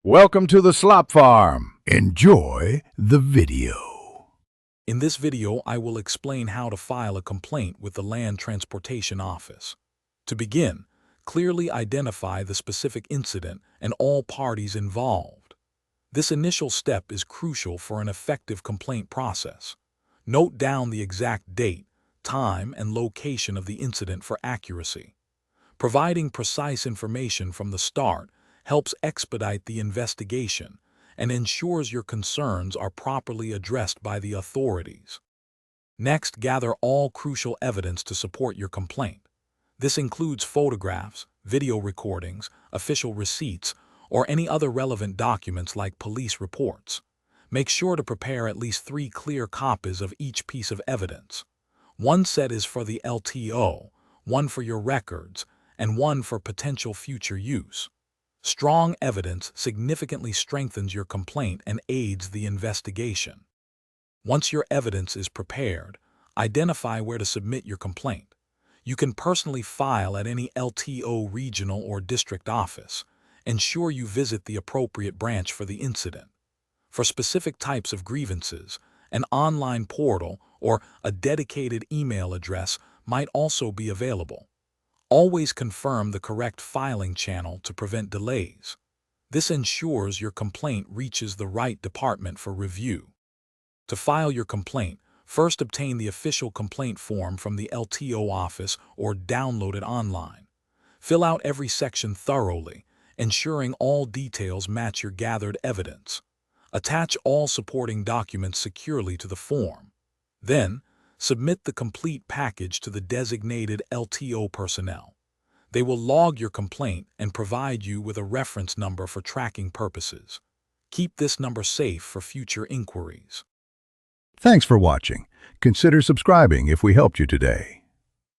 Welcome to the Slop Farm. Enjoy the video. In this video, I will explain how to file a complaint with the Land Transportation Office. To begin, clearly identify the specific incident and all parties involved. This initial step is crucial for an effective complaint process. Note down the exact date, time, and location of the incident for accuracy. Providing precise information from the start helps expedite the investigation and ensures your concerns are properly addressed by the authorities. Next, gather all crucial evidence to support your complaint. This includes photographs, video recordings, official receipts, or any other relevant documents like police reports. Make sure to prepare at least 3 clear copies of each piece of evidence. One set is for the LTO, one for your records, and one for potential future use. Strong evidence significantly strengthens your complaint and aids the investigation. Once your evidence is prepared, identify where to submit your complaint. You can personally file at any LTO regional or district office. Ensure you visit the appropriate branch for the incident. For specific types of grievances, an online portal or a dedicated email address might also be available. Always confirm the correct filing channel to prevent delays. This ensures your complaint reaches the right department for review. To file your complaint, first obtain the official complaint form from the LTO office or download it online. Fill out every section thoroughly, ensuring all details match your gathered evidence. Attach all supporting documents securely to the form. Then, submit the complete package to the designated LTO personnel. They will log your complaint and provide you with a reference number for tracking purposes. Keep this number safe for future inquiries. Thanks for watching. Consider subscribing if we helped you today.